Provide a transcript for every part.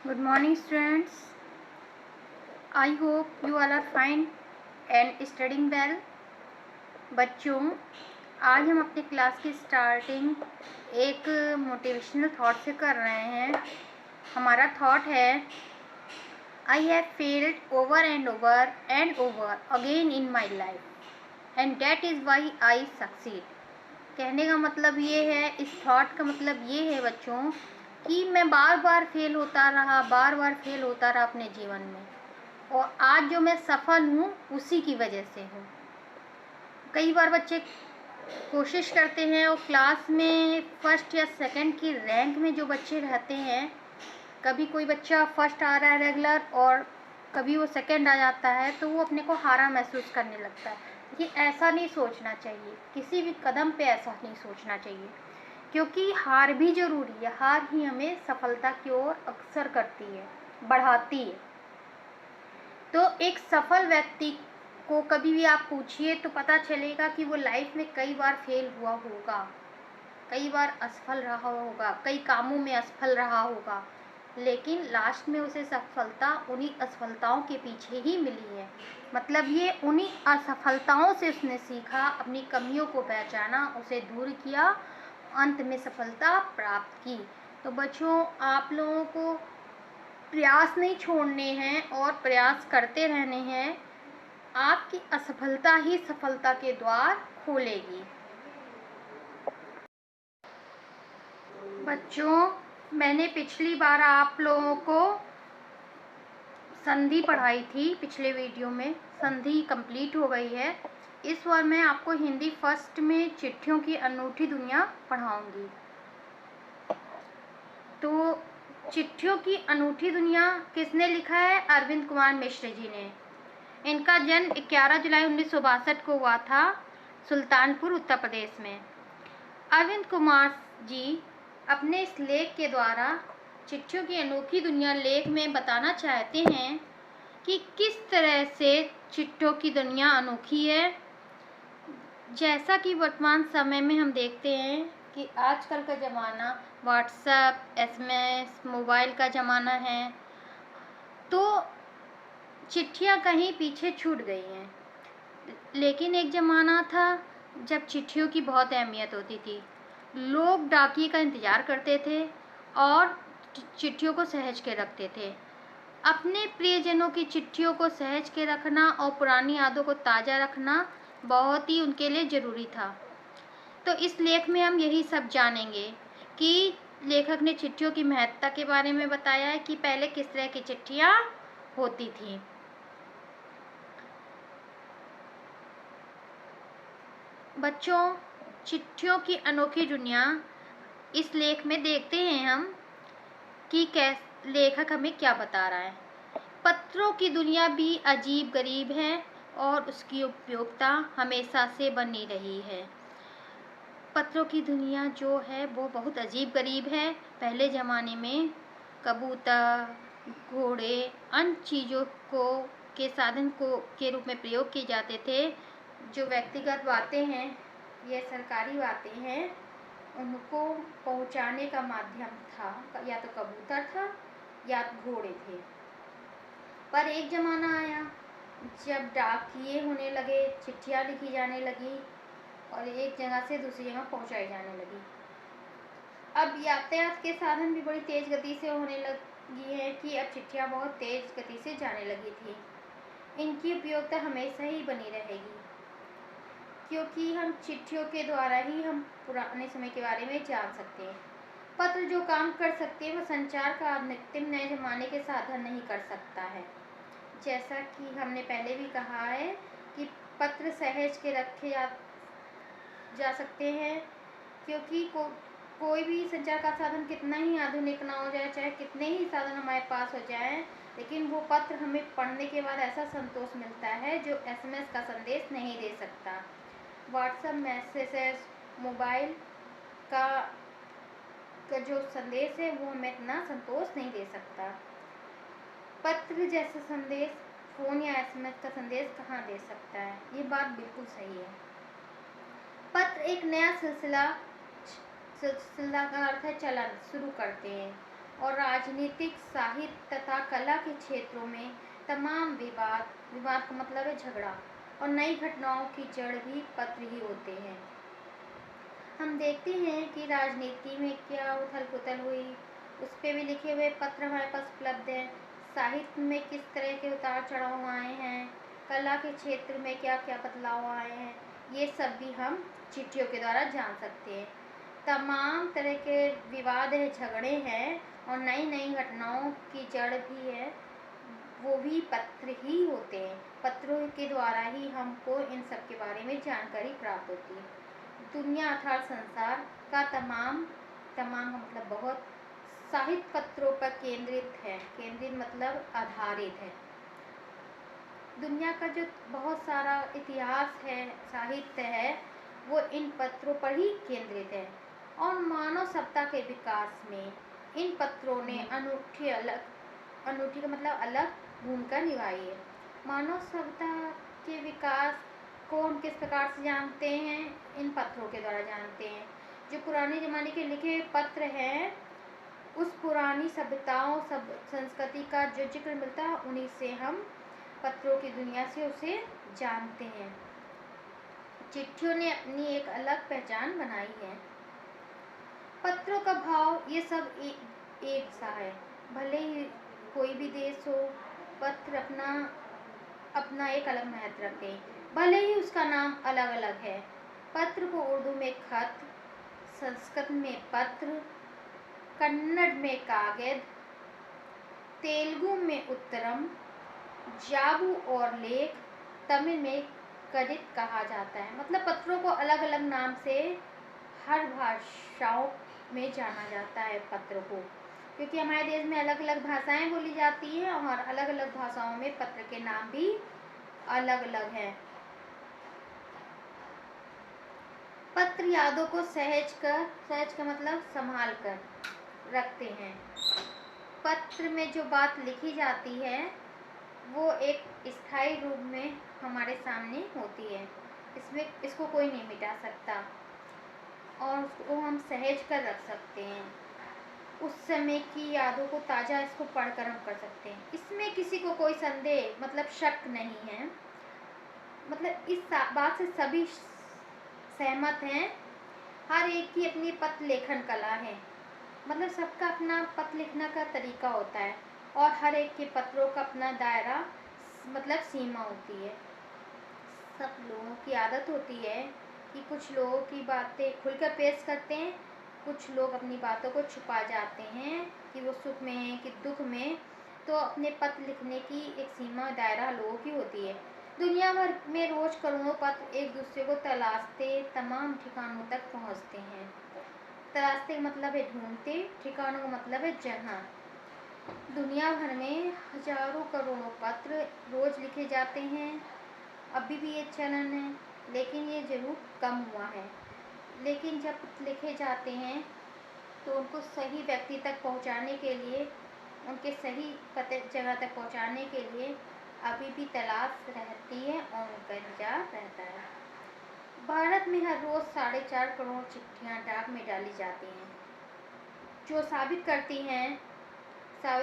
Good morning, students. I hope you all are fine and studying well. बच्चों, आज हम अपने क्लास की स्टार्टिंग एक मोटिवेशनल थॉट से कर रहे हैं। हमारा थॉट है I have failed over and over again in my life and that is why I succeed. कहने का मतलब ये है, इस थॉट का मतलब ये है बच्चों कि मैं बार बार फेल होता रहा अपने जीवन में, और आज जो मैं सफल हूँ उसी की वजह से हूँ। कई बार बच्चे कोशिश करते हैं और क्लास में फर्स्ट या सेकंड की रैंक में जो बच्चे रहते हैं, कभी कोई बच्चा फर्स्ट आ रहा है रेगुलर और कभी वो सेकंड आ जाता है, तो वो अपने को हारा महसूस करने लगता है। ये ऐसा नहीं सोचना चाहिए, किसी भी कदम पे ऐसा नहीं सोचना चाहिए, क्योंकि हार भी ज़रूरी है। हार ही हमें सफलता की ओर अग्रसर करती है, बढ़ाती है। तो एक सफल व्यक्ति को कभी भी आप पूछिए तो पता चलेगा कि वो लाइफ में कई बार फेल हुआ होगा, कई बार असफल रहा होगा, कई कामों में असफल रहा होगा, लेकिन लास्ट में उसे सफलता उन्हीं असफलताओं के पीछे ही मिली है। मतलब ये उन्हीं असफलताओं से उसने सीखा, अपनी कमियों को पहचाना, उसे दूर किया, अंत में सफलता प्राप्त की। तो बच्चों, आप लोगों को प्रयास नहीं छोड़ने हैं और प्रयास करते रहने हैं। आपकी असफलता ही सफलता के द्वार खोलेगी। बच्चों, मैंने पिछली बार आप लोगों को संधि पढ़ाई थी, पिछले वीडियो में संधि कंप्लीट हो गई है। इस बार मैं आपको हिंदी फर्स्ट में चिट्ठियों की अनूठी दुनिया पढ़ाऊंगी। तो चिट्ठियों की अनूठी दुनिया किसने लिखा है? अरविंद कुमार मिश्र जी ने। इनका जन्म 11 जुलाई 1962 को हुआ था, सुल्तानपुर उत्तर प्रदेश में। अरविंद कुमार जी अपने इस लेख के द्वारा चिट्ठियों की अनोखी दुनिया लेख में बताना चाहते हैं कि किस तरह से चिट्ठियों की दुनिया अनोखी है। जैसा कि वर्तमान समय में हम देखते हैं कि आजकल का ज़माना व्हाट्सएप, एसएमएस, मोबाइल का ज़माना है, तो चिट्ठियाँ कहीं पीछे छूट गई हैं। लेकिन एक ज़माना था जब चिट्ठियों की बहुत अहमियत होती थी। लोग डाकिये का इंतज़ार करते थे और चिट्ठियों को सहेज के रखते थे। अपने प्रियजनों की चिट्ठियों को सहेज के रखना और पुरानी यादों को ताज़ा रखना बहुत ही उनके लिए ज़रूरी था। तो इस लेख में हम यही सब जानेंगे कि लेखक ने चिट्ठियों की महत्ता के बारे में बताया है कि पहले किस तरह की चिट्ठियाँ होती थीं। बच्चों, चिट्ठियों की अनोखी दुनिया इस लेख में देखते हैं हम कि लेखक हमें क्या बता रहा है। पत्रों की दुनिया भी अजीब गरीब है और उसकी उपयोगिता हमेशा से बनी रही है। पत्रों की दुनिया जो है वो बहुत अजीब गरीब है। पहले ज़माने में कबूतर, घोड़े, अन्य चीज़ों को के साधन को के रूप में प्रयोग किए जाते थे। जो व्यक्तिगत बातें हैं या सरकारी बातें हैं, उनको पहुंचाने का माध्यम था या तो कबूतर था या घोड़े थे। पर एक ज़माना आया जब डाकिये होने लगे, चिट्ठियाँ लिखी जाने लगी और एक जगह से दूसरी जगह पहुंचाई जाने लगी। अब यातायात के साधन भी बड़ी तेज़ गति से होने लगी है कि अब चिट्ठियाँ बहुत तेज़ गति से जाने लगी थी। इनकी उपयोगिता हमेशा ही बनी रहेगी, क्योंकि हम चिट्ठियों के द्वारा ही हम पुराने समय के बारे में जान सकते हैं। पत्र जो काम कर सकते हैं वो संचार का नित्य नए जमाने के साधन नहीं कर सकता है। जैसा कि हमने पहले भी कहा है कि पत्र सहेज के रखे जा सकते हैं, क्योंकि कोई भी संचार का साधन कितना ही आधुनिक ना हो जाए, चाहे कितने ही साधन हमारे पास हो जाएं, लेकिन वो पत्र हमें पढ़ने के बाद ऐसा संतोष मिलता है जो एसएमएस का संदेश नहीं दे सकता। व्हाट्सएप मैसेजेस, मोबाइल का जो संदेश है वो हमें इतना संतोष नहीं दे सकता। पत्र जैसा संदेश फ़ोन या एसएमएस का संदेश कहाँ दे सकता है? ये बात बिल्कुल सही है। पत्र एक नया सिलसिला का अर्थ है चलन शुरू करते हैं, और आज राजनीतिक, साहित्य तथा कला के क्षेत्रों में तमाम विवाद, विवाद का मतलब है झगड़ा, और नई घटनाओं की जड़ भी पत्र ही होते हैं। हम देखते हैं कि राजनीति में क्या उथल पुथल हुई, उस पर भी लिखे हुए पत्र हमारे पास उपलब्ध हैं। साहित्य में किस तरह के उतार चढ़ाव आए हैं, कला के क्षेत्र में क्या क्या बदलाव आए हैं, ये सब भी हम चिट्ठियों के द्वारा जान सकते हैं। तमाम तरह के विवाद है, झगड़े हैं, और नई नई घटनाओं की जड़ भी है, वो भी पत्र ही होते हैं। पत्रों के द्वारा ही हमको इन सब के बारे में जानकारी प्राप्त होती है। दुनिया अर्थात संसार का तमाम का मतलब बहुत साहित्य पत्रों पर केंद्रित है। केंद्रित मतलब आधारित है। दुनिया का जो बहुत सारा इतिहास है, साहित्य है, वो इन पत्रों पर ही केंद्रित है। और मानव सभ्यता के विकास में इन पत्रों ने अनूठी का मतलब अलग भूमिका निभाई है। मानव सभ्यता के विकास को हम किस प्रकार से जानते हैं? इन पत्रों के द्वारा जानते हैं। जो पुराने ज़माने के लिखे पत्र हैं, उस पुरानी सभ्यताओं संस्कृति का जो जिक्र मिलता है, उन्हीं से हम पत्रों की दुनिया से उसे जानते हैं। चिट्ठियों ने अपनी एक अलग पहचान बनाई है। पत्रों का भाव ये सब एक सा है। भले ही कोई भी देश हो, पत्र अपना एक अलग महत्व रखते हैं, भले ही उसका नाम अलग अलग है। पत्र को उर्दू में खत, संस्कृत में पत्र, कन्नड़ में कागज, तेलुगु में उत्तरम, जाबू और लेख, तमिल में कदित कहा जाता है। मतलब पत्रों को अलग अलग नाम से हर भाषाओं में जाना जाता है पत्र को, क्योंकि हमारे देश में अलग अलग भाषाएं बोली जाती हैं, और अलग अलग भाषाओं में पत्र के नाम भी अलग अलग हैं। पत्र यादों को सहज का मतलब संभाल कर रखते हैं। पत्र में जो बात लिखी जाती है, वो एक स्थायी रूप में हमारे सामने होती है। इसको कोई नहीं मिटा सकता, और उसको हम सहज कर रख सकते हैं। उस समय की यादों को ताज़ा इसको पढ़कर हम कर सकते हैं। इसमें किसी को कोई संदेह मतलब शक नहीं है। मतलब इस बात से सभी सहमत हैं। हर एक की अपनी पत्र लेखन कला है। मतलब सबका अपना पत्र लिखने का तरीका होता है, और हर एक के पत्रों का अपना दायरा मतलब सीमा होती है। सब लोगों की आदत होती है कि कुछ लोगों की बातें खुलकर पेश करते हैं, कुछ लोग अपनी बातों को छुपा जाते हैं कि वो सुख में हैं कि दुख में। तो अपने पत्र लिखने की एक सीमा दायरा लोगों की होती है। दुनिया भर में रोज करोड़ों पत्र एक दूसरे को तलाशते तमाम ठिकानों तक पहुंचते हैं। तलाशते का मतलब है ढूंढते, ठिकानों का मतलब है जगह। दुनिया भर में हजारों करोड़ों पत्र रोज लिखे जाते हैं। अभी भी ये चलन है, लेकिन ये जरूर कम हुआ है। लेकिन जब लिखे जाते हैं तो उनको सही व्यक्ति तक पहुंचाने के लिए, उनके सही जगह तक पहुंचाने के लिए अभी भी तलाश रहती है और उनका इंतजार रहता है। भारत में हर रोज 4.5 करोड़ चिट्ठियाँ डाक में डाली जाती हैं, जो साबित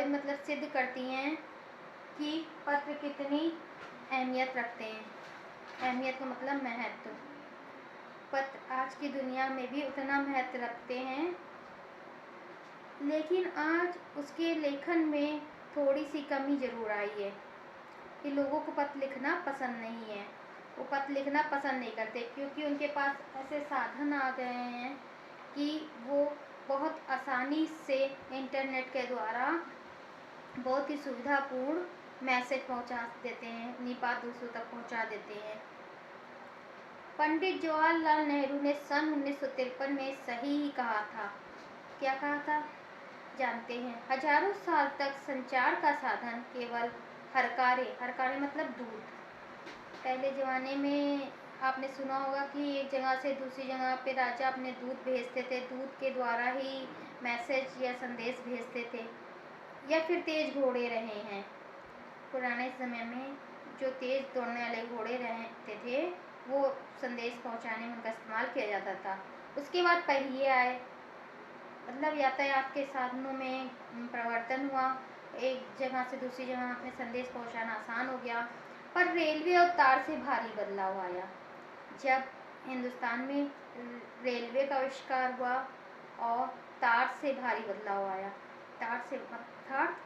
मतलब सिद्ध करती हैं कि पत्र कितनी अहमियत रखते हैं। अहमियत का मतलब महत्व। पत्र आज की दुनिया में भी उतना महत्व रखते हैं, लेकिन आज उसके लेखन में थोड़ी सी कमी ज़रूर आई है कि लोगों को पत्र लिखना पसंद नहीं है। वो पत्र लिखना पसंद नहीं करते, क्योंकि उनके पास ऐसे साधन आ गए हैं कि वो बहुत आसानी से इंटरनेट के द्वारा बहुत ही सुविधापूर्ण मैसेज पहुंचा देते हैं, अपनी बात दूसरों तक पहुंचा देते हैं। पंडित जवाहरलाल नेहरू ने सन 1953 में सही ही कहा था। क्या कहा था जानते हैं? हजारों साल तक संचार का साधन केवल हरकारे मतलब दूध। पहले ज़माने में आपने सुना होगा कि एक जगह से दूसरी जगह पे राजा अपने दूध भेजते थे, दूध के द्वारा ही मैसेज या संदेश भेजते थे। या फिर तेज घोड़े रहे हैं। पुराने समय में जो तेज दौड़ने वाले घोड़े रहते थे, वो संदेश पहुंचाने में उनका इस्तेमाल किया जाता था। उसके बाद पहिए आए, मतलब यातायात के साधनों में परिवर्तन हुआ, एक जगह से दूसरी जगह में संदेश पहुंचाना आसान हो गया। पर रेलवे और तार से भारी बदलाव आया। जब हिंदुस्तान में रेलवे का आविष्कार हुआ और तार से भारी बदलाव आया। तार से अर्थात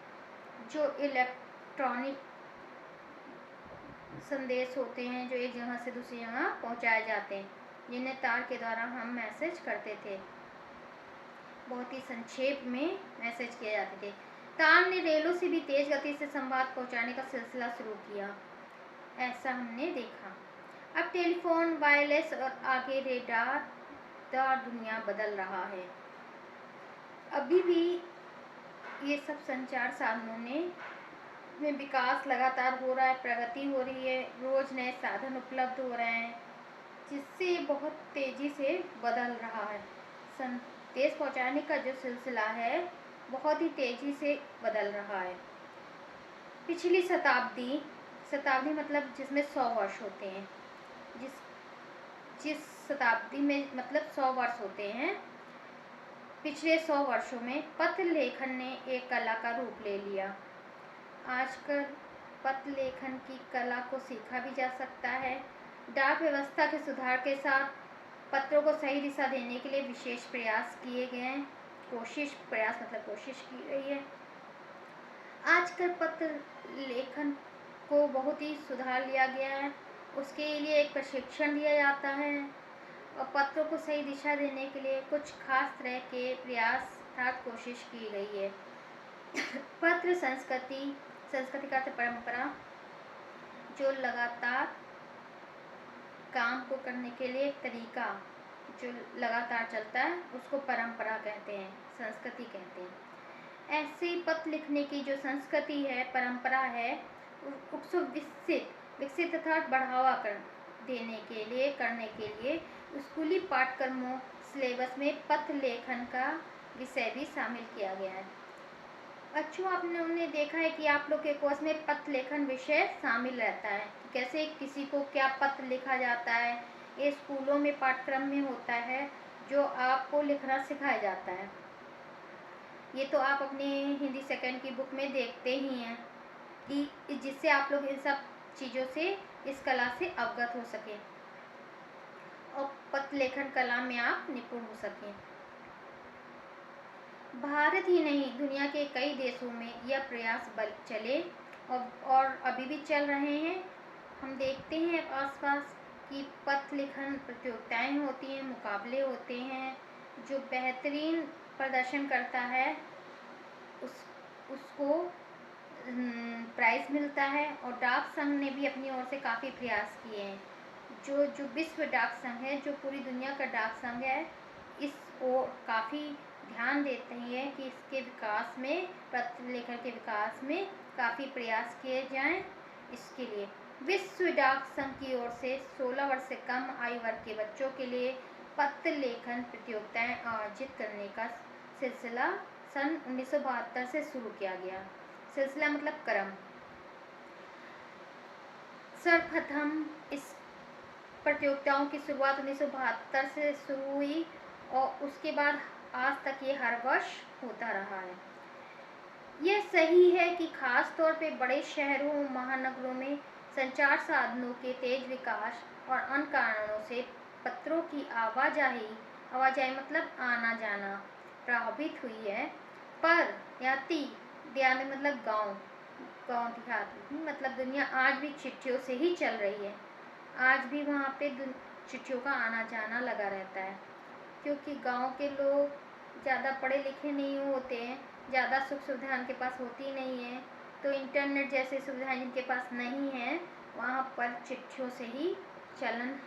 जो इलेक्ट्रॉनिक संदेश होते हैं जो एक जगह से दूसरी जगह पहुंचाए जाते हैं, जिन्हें तार के द्वारा हम मैसेज करते थे, बहुत ही संक्षेप में मैसेज किए जाते थे। तार ने रेलों से भी तेज गति से संवाद पहुंचाने का सिलसिला शुरू किया, ऐसा हमने देखा। अब टेलीफोन, वायरलेस और आगे रेडार दुनिया बदल रहा है। अभी भी ये सब संचार साधनों में विकास लगातार हो रहा है, प्रगति हो रही है, रोज नए साधन उपलब्ध हो रहे हैं, जिससे बहुत तेजी से बदल रहा है। संदेश पहुंचाने का जो सिलसिला है बहुत ही तेजी से बदल रहा है। पिछली शताब्दी मतलब जिसमें 100 वर्ष होते हैं, जिस शताब्दी में मतलब 100 वर्ष होते हैं, पिछले 100 वर्षों में पत्र लेखन ने एक कला का रूप ले लिया। आजकल पत्र लेखन की कला को सीखा भी जा सकता है। डाक व्यवस्था के सुधार के साथ पत्रों को सही दिशा देने के लिए विशेष प्रयास किए गए हैं। कोशिश की गई है। आजकल पत्र लेखन को बहुत ही सुधार लिया गया है। उसके लिए एक प्रशिक्षण दिया जाता है और पत्रों को सही दिशा देने के लिए कुछ खास तरह के प्रयास अर्थात कोशिश की गई है। पत्र संस्कृति का परंपरा, जो लगातार काम को करने के लिए एक तरीका जो लगातार चलता है उसको परंपरा कहते हैं, संस्कृति कहते हैं। ऐसे पत्र लिखने की जो संस्कृति है, परंपरा है, उसको विकसित अर्थात बढ़ावा करने के लिए स्कूली पाठ्यक्रमों सिलेबस में पत्र लेखन का विषय भी शामिल किया गया है। बच्चों, आपने देखा है कि आप लोग के कोर्स में पत्र लेखन विषय शामिल रहता है, कैसे किसी को क्या पत्र लिखा जाता है, ये स्कूलों में पाठ्यक्रम में होता है जो आपको लिखना सिखाया जाता है। ये तो आप अपने हिंदी सेकंड की बुक में देखते ही हैं कि जिससे आप लोग इन सब चीज़ों से, इस कला से अवगत हो सकें और पत्र लेखन कला में आप निपुण हो सकें। भारत ही नहीं, दुनिया के कई देशों में यह प्रयास चले और अभी भी चल रहे हैं। हम देखते हैं आसपास कि पत्र लेखन प्रतियोगिताएं होती हैं, मुकाबले होते हैं। जो बेहतरीन प्रदर्शन करता है उसको प्राइज़ मिलता है। और डाक संघ ने भी अपनी ओर से काफ़ी प्रयास किए हैं। जो विश्व डाक संघ है, जो पूरी दुनिया का डाक संघ है, इस ओर काफ़ी ध्यान देते हैं कि इसके विकास में, पत्र लेखन के विकास में काफ़ी प्रयास किए जाएं। इसके लिए विश्व डाक संघ की ओर से 16 वर्ष से कम आयु वर्ग के बच्चों के लिए पत्र लेखन प्रतियोगिताएं आयोजित करने का सिलसिला सन 1972 से शुरू किया गया। सिलसिला मतलब क्रम। सर्वप्रथम इस प्रतियोगिताओं की शुरुआत 1972 से शुरू हुई और उसके बाद आज तक ये हर वर्ष होता रहा है। यह सही है कि खास तौर पे बड़े शहरों, महानगरों में संचार साधनों के तेज विकास और अन्य कारणों से पत्रों की आवाजाही मतलब आना जाना प्रभावित हुई है। पर देहात मतलब गांव देहात मतलब दुनिया आज भी चिट्ठियों से ही चल रही है। आज भी वहाँ पे चिट्ठियों का आना जाना लगा रहता है, क्योंकि गांव के लोग ज़्यादा पढ़े लिखे नहीं होते हैं, ज़्यादा सुख सुविधा उनके पास होती नहीं है, तो इंटरनेट जैसे सुविधाएं जिनके पास नहीं है, वहाँ पर चिट्ठियों से ही चलन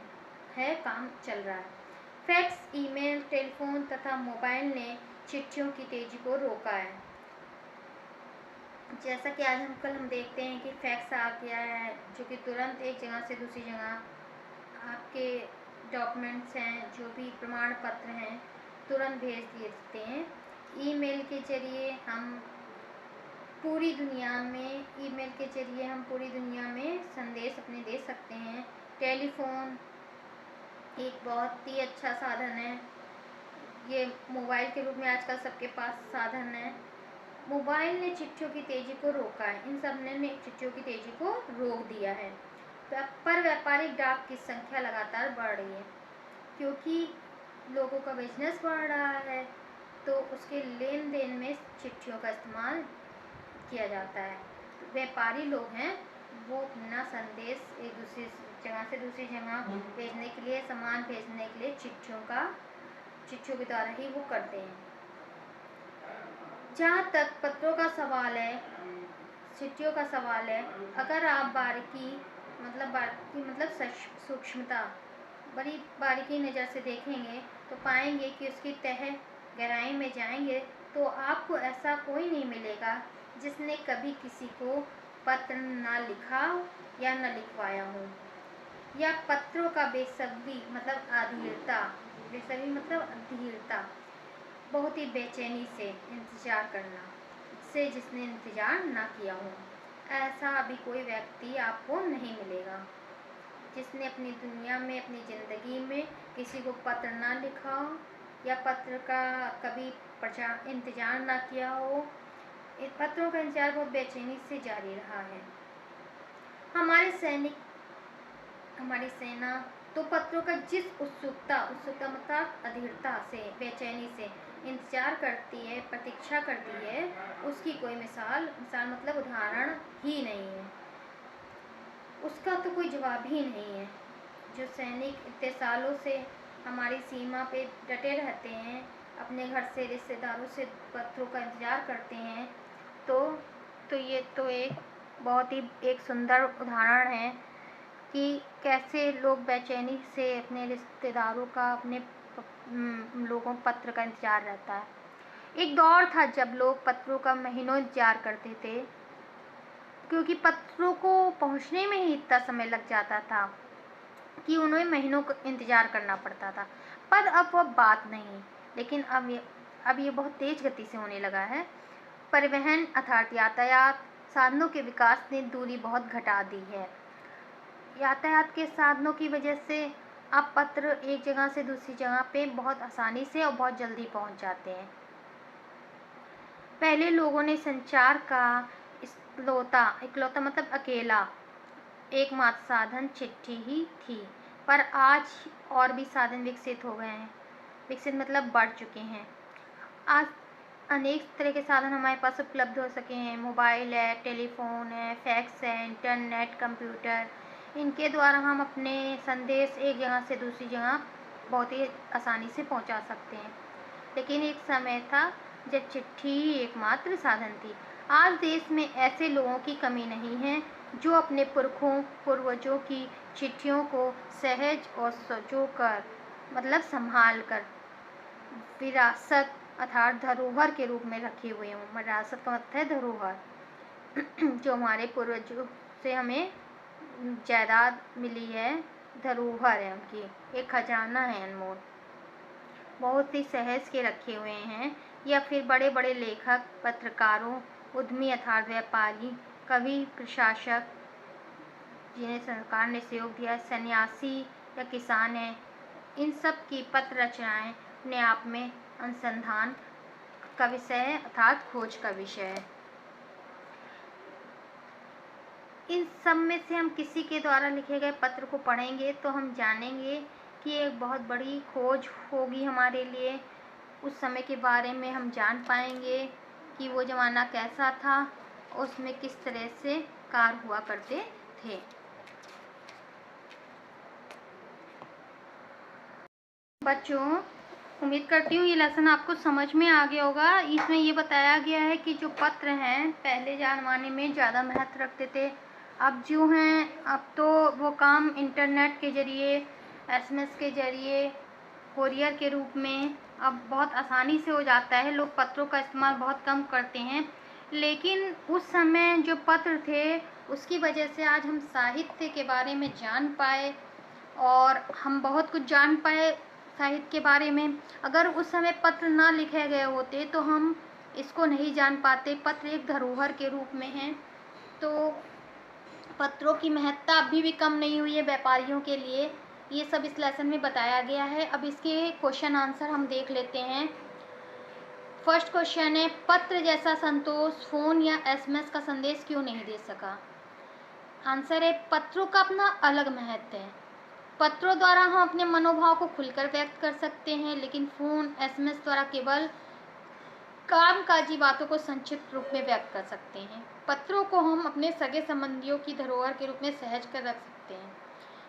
है, काम चल रहा है। फैक्स, ईमेल, टेलीफोन तथा मोबाइल ने चिट्ठियों की तेजी को रोका है। जैसा कि आज हम देखते हैं कि फैक्स आ गया है, जो कि तुरंत एक जगह से दूसरी जगह आपके डॉक्यूमेंट्स हैं, जो भी प्रमाण पत्र हैं, तुरंत भेज दिए जाते हैं। ईमेल के जरिए हम पूरी दुनिया में संदेश अपने दे सकते हैं। टेलीफोन एक बहुत ही अच्छा साधन है ये मोबाइल के रूप में आजकल सबके पास साधन है। मोबाइल ने चिट्ठियों की तेजी को रोका है, इन सब ने चिट्ठियों की तेजी को रोक दिया है। पर व्यापारिक डाक की संख्या लगातार बढ़ रही है, क्योंकि लोगों का बिजनेस बढ़ रहा है, तो उसके लेन देन में चिट्ठियों का इस्तेमाल किया जाता है। व्यापारी लोग हैं, वो अपना संदेश एक दूसरी जगह से दूसरी जगह भेजने के लिए, सामान भेजने के लिए चिट्ठियों के द्वारा ही वो करते हैं। जहाँ तक पत्रों का सवाल है, चिट्ठियों का सवाल है, अगर आप बारीकी मतलब सूक्ष्मता, बड़ी बारीकी नज़र से देखेंगे तो पाएंगे कि उसकी तह गहराई में जाएंगे तो आपको ऐसा कोई नहीं मिलेगा जिसने कभी किसी को पत्र ना लिखा या न लिखवाया हो, या पत्रों का बेसब्री मतलब अधीरता, बहुत ही बेचैनी से इंतज़ार करना से जिसने इंतज़ार ना किया हो। ऐसा अभी कोई व्यक्ति आपको नहीं मिलेगा जिसने अपनी दुनिया में, अपनी ज़िंदगी में किसी को पत्र ना लिखा हो या पत्र का कभी इंतज़ार ना किया हो। इन पत्रों का इंतज़ार बहुत बेचैनी से जारी रहा है। हमारी सेना तो पत्रों का जिस उत्सुकता मतलब अधीरता से, बेचैनी से इंतज़ार करती है, प्रतीक्षा करती है, उसकी कोई मिसाल मतलब उदाहरण ही नहीं है। उसका तो कोई जवाब ही नहीं है। जो सैनिक इतने सालों से हमारी सीमा पे डटे रहते हैं, अपने घर से, रिश्तेदारों से पत्रों का इंतज़ार करते हैं, तो ये तो एक बहुत ही एक सुंदर उदाहरण है कि कैसे लोग बेचैनी से अपने रिश्तेदारों का, अपने लोगों पत्र का इंतज़ार रहता है। एक दौर था जब लोग पत्रों का महीनों इंतज़ार करते थे, क्योंकि पत्रों को पहुंचने में ही इतना समय लग जाता था कि उन्हें महीनों का इंतज़ार करना पड़ता था। पर अब वह बात नहीं, लेकिन अब ये बहुत तेज़ गति से होने लगा है। परिवहन अर्थात यातायात साधनों के विकास ने दूरी बहुत घटा दी है। यातायात के साधनों की वजह से अब पत्र एक जगह से दूसरी जगह पे बहुत आसानी से और बहुत जल्दी पहुंच जाते हैं। पहले लोगों ने संचार का इकलौता मतलब अकेला एकमात्र साधन चिट्ठी ही थी, पर आज और भी साधन विकसित हो गए हैं। विकसित मतलब बढ़ चुके हैं। आज अनेक तरह के साधन हमारे पास उपलब्ध हो सके हैं। मोबाइल है, टेलीफोन है, फैक्स है, इंटरनेट, कंप्यूटर, इनके द्वारा हम अपने संदेश एक जगह से दूसरी जगह बहुत ही आसानी से पहुंचा सकते हैं। लेकिन एक समय था जब चिट्ठी ही एकमात्र साधन थी। आज देश में ऐसे लोगों की कमी नहीं है जो अपने पूर्वजों की चिट्ठियों को सहज और संजोकर मतलब संभाल कर विरासत अर्थात धरोहर के रूप में रखे हुए हों। विरासत का मतलब है धरोहर, जो हमारे पूर्वजों से हमें जायदाद मिली है, धरोहर है उनकी, एक खजाना है अनमोल, बहुत ही सहज के रखे हुए हैं। या फिर बड़े बड़े लेखक, पत्रकारों, उद्यमी अर्थात व्यापारी, कवि, प्रशासक जिन्हें सरकार ने सहयोग दिया, सन्यासी या किसान है, इन सब की पत्र रचनाएं अपने आप में अनुसंधान का विषय है अर्थात खोज का विषय है। इन सब में से हम किसी के द्वारा लिखे गए पत्र को पढ़ेंगे तो हम जानेंगे कि एक बहुत बड़ी खोज होगी हमारे लिए। उस समय के बारे में हम जान पाएंगे कि वो ज़माना कैसा था, उसमें किस तरह से कार्य हुआ करते थे। बच्चों, उम्मीद करती हूँ ये लेसन आपको समझ में आ गया होगा। इसमें ये बताया गया है कि जो पत्र हैं पहले ज़माने में ज़्यादा महत्व रखते थे। अब जो हैं, अब तो वो काम इंटरनेट के ज़रिए, एसएमएस के ज़रिए, कोरियर के रूप में अब बहुत आसानी से हो जाता है। लोग पत्रों का इस्तेमाल बहुत कम करते हैं, लेकिन उस समय जो पत्र थे उसकी वजह से आज हम साहित्य के बारे में जान पाए और हम बहुत कुछ जान पाए साहित्य के बारे में। अगर उस समय पत्र ना लिखे गए होते तो हम इसको नहीं जान पाते। पत्र एक धरोहर के रूप में है, तो पत्रों की महत्ता अभी भी कम नहीं हुई है व्यापारियों के लिए। ये सब इस लेसन में बताया गया है। अब इसके क्वेश्चन आंसर हम देख लेते हैं। फर्स्ट क्वेश्चन है, पत्र जैसा संतोष फोन या एसएमएस का संदेश क्यों नहीं दे सका? आंसर है, पत्रों का अपना अलग महत्व है। पत्रों द्वारा हम अपने मनोभाव को खुलकर व्यक्त कर सकते हैं, लेकिन फोन एसएमएस द्वारा केवल कामकाजी बातों को संक्षिप्त रूप में व्यक्त कर सकते हैं। पत्रों को हम अपने सगे संबंधियों की धरोहर के रूप में सहज कर रख सकते हैं,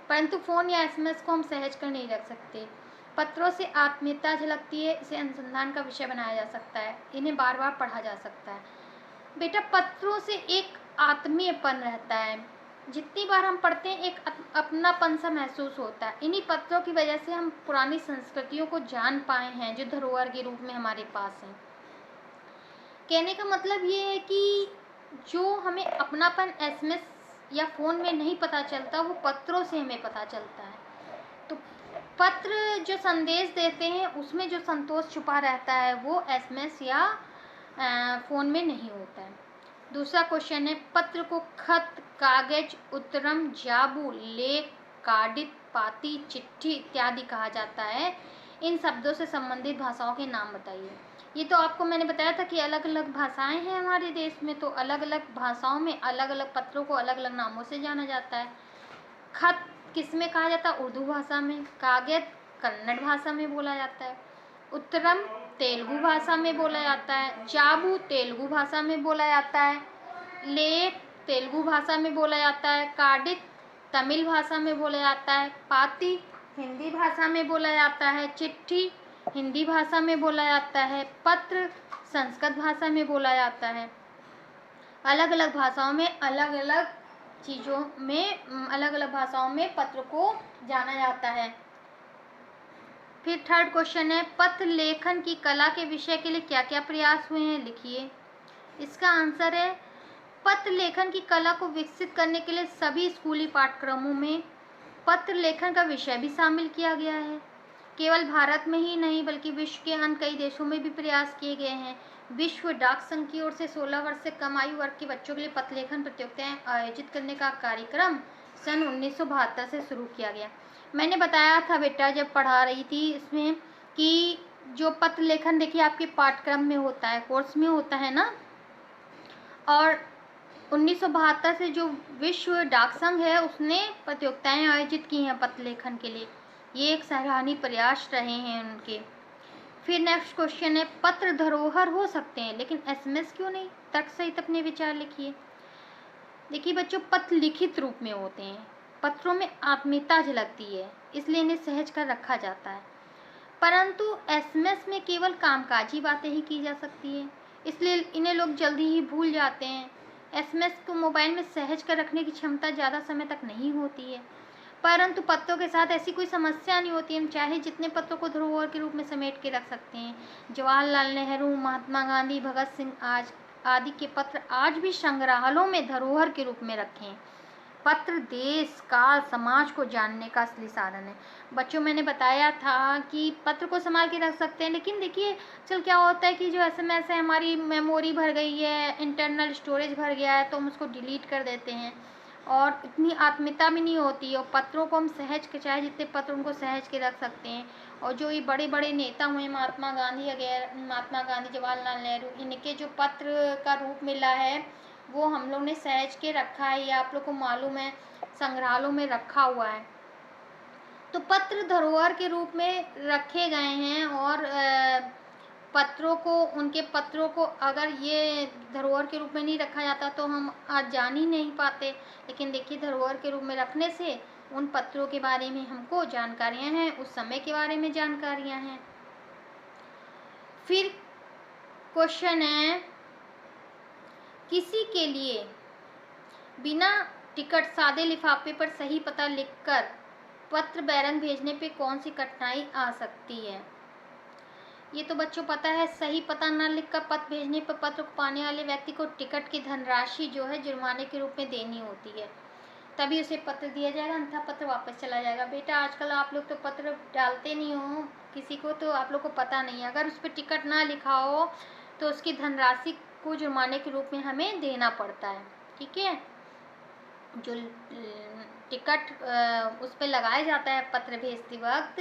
परंतु फोन या एसएमएस को हम सहज कर नहीं रख सकते। पत्रों से आत्मीयता झलकती है, इसे अनुसंधान का विषय बनाया जा सकता है, इन्हें बार बार पढ़ा जा सकता है। बेटा, पत्रों से एक आत्मीयपन रहता है, जितनी बार हम पढ़ते हैं एक अपनापन सा महसूस होता है। इन्हीं पत्रों की वजह से हम पुरानी संस्कृतियों को जान पाए हैं, जो धरोहर के रूप में हमारे पास हैं। कहने का मतलब ये है कि जो हमें अपनापन एसएमएस या फ़ोन में नहीं पता चलता, वो पत्रों से हमें पता चलता है। तो पत्र जो संदेश देते हैं उसमें जो संतोष छुपा रहता है वो एसएमएस या फ़ोन में नहीं होता है। दूसरा क्वेश्चन है, पत्र को खत, कागज, उत्तरम, जाबू, लेख, काडित, पाती, चिट्ठी इत्यादि कहा जाता है। इन शब्दों से संबंधित भाषाओं के नाम बताइए। ये तो आपको मैंने बताया था कि अलग अलग भाषाएं हैं हमारे देश में, तो अलग अलग भाषाओं में अलग अलग पत्रों को अलग अलग नामों से जाना जाता है। खत किस में कहा जाता है? उर्दू भाषा में। कागज कन्नड़ भाषा में बोला जाता है। उत्तरम तेलुगु भाषा में बोला जाता है। जाबू तेलुगु भाषा में बोला जाता है। लेख तेलुगु भाषा में बोला जाता है। काडित तमिल भाषा में बोला जाता है। पाती हिंदी भाषा में बोला जाता है। चिट्ठी हिंदी भाषा में बोला जाता है। पत्र संस्कृत भाषा में बोला जाता है। अलग अलग भाषाओं में अलग अलग चीज़ों में अलग अलग भाषाओं में पत्र को जाना जाता है। फिर थर्ड क्वेश्चन है, पत्र लेखन की कला के विषय के लिए क्या क्या प्रयास हुए हैं, लिखिए। इसका आंसर है, पत्र लेखन की कला को विकसित करने के लिए सभी स्कूली पाठ्यक्रमों में पत्र लेखन का विषय भी शामिल किया गया है। केवल भारत में ही नहीं बल्कि विश्व के अन्य कई देशों में भी प्रयास किए गए हैं। विश्व डाक संघ की ओर से 16 वर्ष से कम आयु वर्ग के बच्चों के लिए पत्र लेखन प्रतियोगिताएं आयोजित करने का कार्यक्रम सन 1972 से शुरू किया गया। मैंने बताया था बेटा जब पढ़ा रही थी इसमें कि जो पत्र लेखन देखिए आपके पाठ्यक्रम में होता है, कोर्स में होता है ना, और 1972 से जो विश्व डाक संघ है उसने प्रतियोगिताएं आयोजित की हैं पत्र लेखन के लिए। ये एक सराहनीय प्रयास रहे हैं उनके। फिर नेक्स्ट क्वेश्चन है, पत्र धरोहर हो सकते हैं लेकिन एसएमएस क्यों नहीं? तर्क सहित अपने विचार लिखिए। देखिए बच्चों, पत्र लिखित रूप में होते हैं, पत्रों में आत्मीयता झलकती है, इसलिए इन्हें सहज कर रखा जाता है, परंतु एसएमएस में केवल कामकाजी बातें ही की जा सकती है, इसलिए इन्हें लोग जल्दी ही भूल जाते हैं। एसएमएस को मोबाइल में सहज कर रखने की क्षमता ज़्यादा समय तक नहीं होती है, परंतु पत्रों के साथ ऐसी कोई समस्या नहीं होती। हम चाहे जितने पत्रों को धरोहर के रूप में समेट के रख सकते हैं। जवाहरलाल नेहरू, महात्मा गांधी, भगत सिंह आदि के पत्र आज भी संग्रहालयों में धरोहर के रूप में रखे हैं। पत्र देश काल समाज को जानने का असली साधन है। बच्चों, मैंने बताया था कि पत्र को संभाल के रख सकते हैं, लेकिन देखिए चल क्या होता है कि जो एसएमएस है हमारी मेमोरी भर गई है, इंटरनल स्टोरेज भर गया है, तो हम उसको डिलीट कर देते हैं और इतनी आत्मीयता भी नहीं होती है। और पत्रों को हम सहज के, चाहे जितने पत्र उनको सहज के रख सकते हैं। और जो ये बड़े बड़े नेता हुए महात्मा गांधी जवाहरलाल नेहरू, इनके जो पत्र का रूप मिला है वो हम लोग ने सहज के रखा है, ये आप लोग को मालूम है, संग्रहालयों में रखा हुआ है। तो पत्र धरोहर के रूप में रखे गए हैं और उनके पत्रों को अगर ये धरोहर के रूप में नहीं रखा जाता तो हम आज जान ही नहीं पाते। लेकिन देखिए धरोहर के रूप में रखने से उन पत्रों के बारे में हमको जानकारियां हैं, उस समय के बारे में जानकारियां हैं। फिर क्वेश्चन है, किसी के लिए बिना टिकट सादे लिफाफे पर सही पता लिखकर पत्र बैरंग भेजने पे कौन सी कठिनाई आ सकती है? ये तो बच्चों पता है, सही पता न लिखकर पत्र भेजने पर पत्र को पाने वाले व्यक्ति को टिकट की धनराशि जो है जुर्माने के रूप में देनी होती है, तभी उसे पत्र दिया जाएगा, अन्यथा पत्र वापस चला जाएगा। बेटा आजकल आप लोग तो पत्र डालते नहीं हो किसी को, तो आप लोग को पता नहीं है। अगर उस पर टिकट ना लिखा हो तो उसकी धनराशि को जुर्माने के रूप में हमें देना पड़ता है, ठीक है। जो टिकट उस पर लगाया जाता है पत्र भेजते वक्त,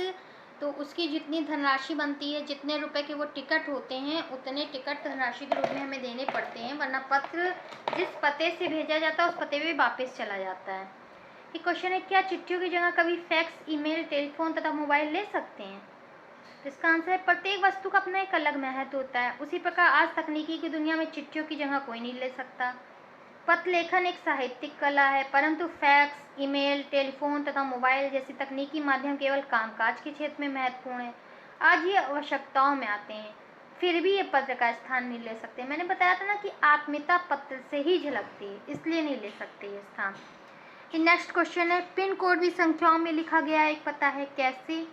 तो उसकी जितनी धनराशि बनती है, जितने रुपए के वो टिकट होते हैं, उतने टिकट धनराशि के रूप में हमें देने पड़ते हैं, वरना पत्र जिस पते से भेजा जाता है उस पते पे वापस चला जाता है। ये क्वेश्चन है, क्या चिट्ठियों की जगह कभी फैक्स, ईमेल, टेलीफोन तथा मोबाइल ले सकते हैं? तो इसका आंसर है, प्रत्येक वस्तु का अपना एक अलग महत्व होता है। उसी प्रकार आज तकनीकी की दुनिया में चिट्ठियों की जगह कोई नहीं ले सकता। पत्र लेखन एक साहित्यिक कला है, परंतु फैक्स, ईमेल, टेलीफोन तथा मोबाइल जैसे तकनीकी माध्यम केवल कामकाज के क्षेत्र में महत्वपूर्ण है। आज ये आवश्यकताओं में आते हैं, फिर भी ये पत्र का स्थान नहीं ले सकते। मैंने बताया था ना कि आत्मीयता पत्र से ही झलकती है, इसलिए नहीं ले सकते ये स्थान। नेक्स्ट क्वेश्चन है, पिन कोड भी संख्याओं में लिखा गया है, एक पता है कैसे?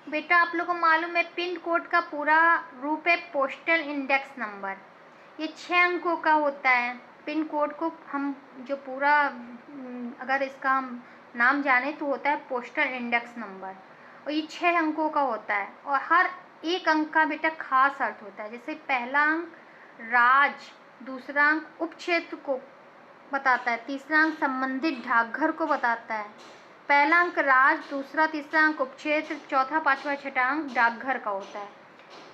बेटा आप लोगों को मालूम है, पिन कोड का पूरा रूप है पोस्टल इंडेक्स नंबर। ये 6 अंकों का होता है। पिन कोड को हम जो पूरा अगर इसका हम नाम जाने तो होता है पोस्टल इंडेक्स नंबर, और ये 6 अंकों का होता है, और हर एक अंक का बेटा खास अर्थ होता है। जैसे पहला अंक राज्य, दूसरा अंक उपक्षेत्र को बताता है, तीसरा अंक संबंधित डाकघर को बताता है। पहला अंक राज्य, दूसरा तीसरा अंक उपक्षेत्र, चौथा पांचवा छठा अंक डाकघर का होता है।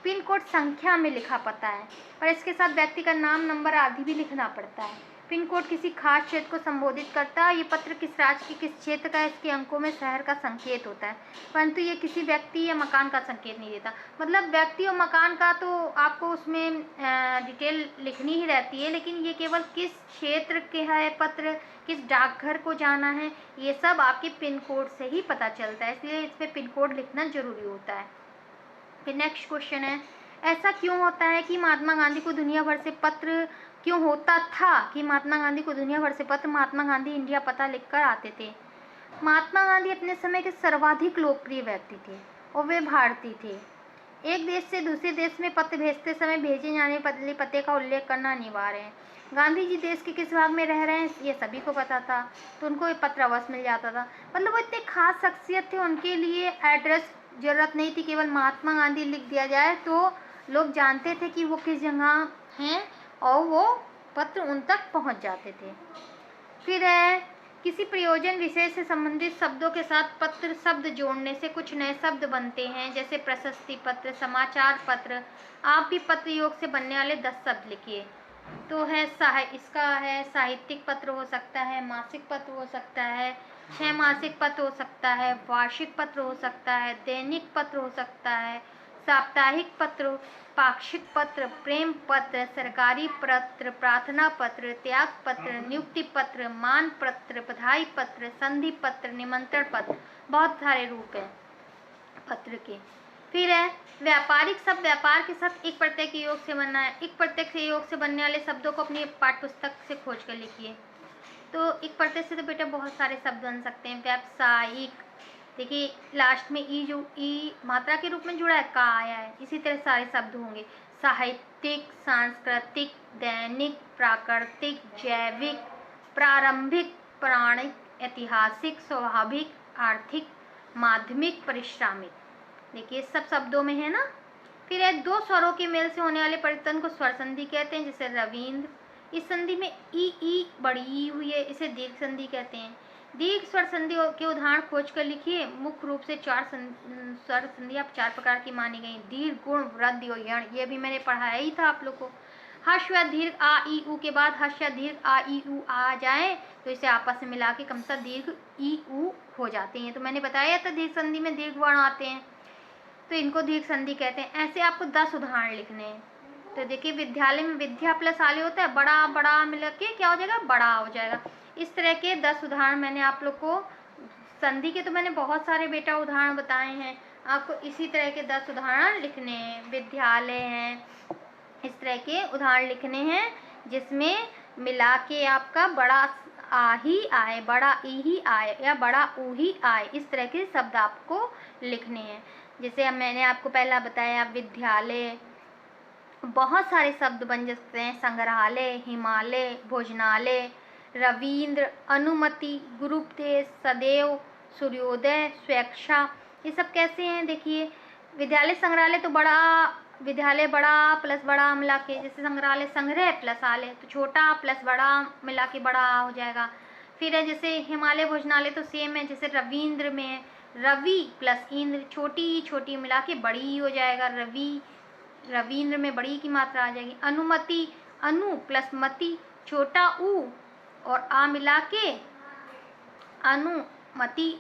पिन कोड संख्या में लिखा पता है, और इसके साथ व्यक्ति का नाम, नंबर आदि भी लिखना पड़ता है। पिन कोड किसी खास क्षेत्र को संबोधित करता है। ये पत्र किस राज्य के किस क्षेत्र का है, इसके अंकों में शहर का संकेत होता है, परंतु ये किसी व्यक्ति या मकान का संकेत नहीं देता। मतलब व्यक्ति और मकान का तो आपको उसमें डिटेल लिखनी ही रहती है, लेकिन ये केवल किस क्षेत्र के है पत्र, किस डाकघर को जाना है, ये सब आपके पिन कोड से ही पता चलता है, इसलिए इस पर पिन कोड लिखना जरूरी होता है। फिर नेक्स्ट क्वेश्चन है, ऐसा क्यों होता है कि महात्मा गांधी को दुनिया भर से पत्र, क्यों होता था कि महात्मा गांधी को दुनिया भर से पत्र महात्मा गांधी इंडिया पता लिखकर आते थे? महात्मा गांधी अपने समय के सर्वाधिक लोकप्रिय व्यक्ति थे, और वे भारतीय थे। एक देश से दूसरे देश में पत्र भेजते समय भेजे जाने वाले पते का उल्लेख करना अनिवार्य है। गांधी जी देश के किस भाग में रह रहे हैं ये सभी को पता था, तो उनको ये पत्र अवश्य मिल जाता था। मतलब वो इतने खास शख्सियत थे, उनके लिए एड्रेस जरूरत नहीं थी, केवल महात्मा गांधी लिख दिया जाए तो लोग जानते थे कि वो किस जगह हैं, और वो पत्र उन तक पहुंच जाते थे। फिर है, किसी प्रयोजन विषय से संबंधित शब्दों के साथ पत्र शब्द जोड़ने से कुछ नए शब्द बनते हैं, जैसे प्रशस्ति पत्र, समाचार पत्र। आप भी पत्र योग से बनने वाले 10 शब्द लिखिए। तो है इसका है, साहित्यिक पत्र हो सकता है, मासिक पत्र हो सकता है, 6 मासिक पत्र हो सकता है, वार्षिक पत्र हो सकता है, दैनिक पत्र हो सकता है, साप्ताहिक पत्र, पाक्षिक पत्र, प्रेम पत्र, सरकारी पत्र, प्रार्थना पत्र, त्याग पत्र, नियुक्ति पत्र, मान पत्र, बधाई पत्र, संधि पत्र, निमंत्रण पत्र। बहुत सारे रूप हैं पत्र के। फिर है, व्यापारिक शब्द व्यापार के साथ एक प्रत्यय के योग से बनना है। एक प्रत्यय के योग से बनने वाले शब्दों को अपनी पाठ्य पुस्तक से खोज कर लिखिए। तो एक प्रत्यय से तो बेटा बहुत सारे शब्द बन सकते हैं। व्यावसायिक, देखिए लास्ट में ई जो ई मात्रा के रूप में जुड़ा है, का आया है, इसी तरह सारे शब्द होंगे। साहित्यिक, सांस्कृतिक, दैनिक, प्राकृतिक, जैविक, प्रारंभिक, पौराणिक, ऐतिहासिक, स्वाभाविक, आर्थिक, माध्यमिक, परिश्रमिक। देखिए सब शब्दों में है ना। फिर है, दो स्वरों के मेल से होने वाले परिवर्तन को स्वर संधि कहते हैं, जैसे रविंद्र। इस संधि में ई बड़ी ई हुई है, इसे दीर्घ संधि कहते हैं। दीर्घ स्वर संधि के उदाहरण खोज कर लिखिए। मुख्य रूप से स्वर संधि 4 प्रकार की मानी गई, दीर्घ, गुण, वृद्धि और यण। ये भी मैंने पढ़ाया ही था आप लोग को। हर्ष या दीर्घ आ ई उ के बाद हर्ष या दीर्घ आ ई उ आ जाए तो इसे आपस में मिला के क्रमशः दीर्घ ई उ हो जाते हैं। तो मैंने बताया था दीर्घ संधि में दीर्घ वर्ण आते हैं, तो इनको दीर्घ संधि कहते हैं। ऐसे आपको 10 उदाहरण लिखने हैं। तो देखिए विद्यालय में विद्या प्लस आले होता है, बड़ा बड़ा मिला के क्या हो जाएगा, बड़ा हो जाएगा। इस तरह के 10 उदाहरण मैंने आप लोग को, संधि के तो मैंने बहुत सारे बेटा उदाहरण बताए हैं, आपको इसी तरह के 10 उदाहरण लिखने हैं। विद्यालय हैं, इस तरह के उदाहरण लिखने हैं जिसमें मिला के आपका बड़ा आ ही आए, बड़ा ई ही आए या बड़ा ऊ ही आए, इस तरह के शब्द आपको लिखने हैं। जैसे मैंने आपको पहला बताया विद्यालय, बहुत सारे शब्द बन सकते हैं, संग्रहालय, हिमालय, भोजनालय, रविंद्र, अनुमति, गुरुपदेश, सदैव, सूर्योदय, स्वेच्छा। ये सब कैसे हैं, देखिए विद्यालय संग्रहालय तो बड़ा, विद्यालय बड़ा प्लस बड़ा मिला के, जैसे संग्रहालय संग्रह प्लस आलय तो छोटा प्लस बड़ा मिला के बड़ा हो जाएगा। फिर है जैसे हिमालय भोजनालय तो सेम है, जैसे रविंद्र में है, रवि प्लस इंद्र, छोटी मिला के बड़ी हो जाएगा, रवि, रविंद्र में बड़ी की मात्रा आ जाएगी। अनुमति, अनु प्लस मति, छोटा ऊ और आ मिला के अनुमति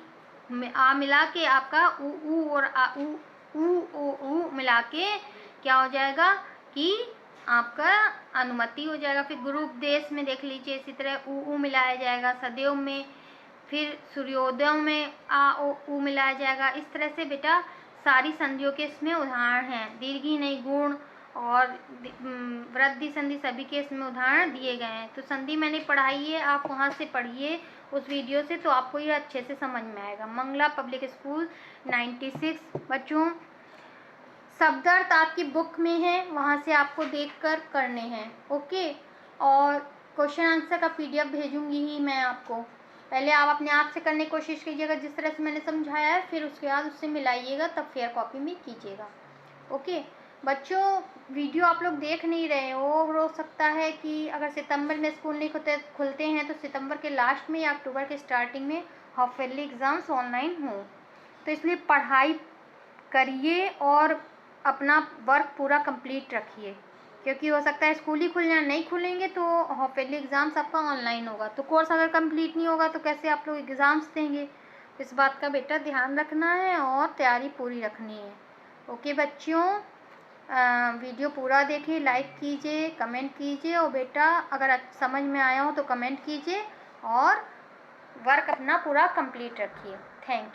में आ मिला के आपका ऊ और आ ऊ मिला के क्या हो जाएगा कि आपका अनुमति हो जाएगा। फिर गुरु उपदेश में देख लीजिए, इसी तरह ऊ मिलाया जाएगा। सदैव में, फिर सूर्योदय में आ ऊ मिलाया जाएगा। इस तरह से बेटा सारी संधियों के इसमें उदाहरण हैं। दीर्घी नहीं, गुण और वृद्धि संधि सभी के इसमें उदाहरण दिए गए हैं। तो संधि मैंने पढ़ाई है, आप वहाँ से पढ़िए उस वीडियो से, तो आपको ये अच्छे से समझ में आएगा। मंगला पब्लिक स्कूल 96 बच्चों, शब्दार्थ आपकी बुक में है, वहाँ से आपको देखकर करने हैं। ओके, और क्वेश्चन आंसर का PDF भेजूंगी ही मैं आपको। पहले आप अपने आप से करने की कोशिश कीजिएगा जिस तरह से मैंने समझाया है, फिर उसके बाद उससे मिलाइएगा, तब फेयर कॉपी में कीजिएगा। ओके बच्चों, वीडियो आप लोग देख नहीं रहे हो सकता है कि अगर सितंबर में स्कूल नहीं खुलते हैं तो सितंबर के लास्ट में या अक्टूबर के स्टार्टिंग में हाफ ईयरली एग्ज़ाम्स ऑनलाइन हों, तो इसलिए पढ़ाई करिए और अपना वर्क पूरा कंप्लीट रखिए, क्योंकि हो सकता है स्कूल ही खुल जाए, नहीं खुलेंगे तो हाफ ईयरली एग्ज़ाम्स आपका ऑनलाइन होगा, तो कोर्स अगर कंप्लीट नहीं होगा तो कैसे आप लोग एग्ज़ाम्स देंगे। इस बात का बेटा ध्यान रखना है और तैयारी पूरी रखनी है। ओके बच्चों, वीडियो पूरा देखिए, लाइक कीजिए, कमेंट कीजिए, और बेटा अगर समझ में आया हो तो कमेंट कीजिए और वर्क अपना पूरा कंप्लीट रखिए। Thank you.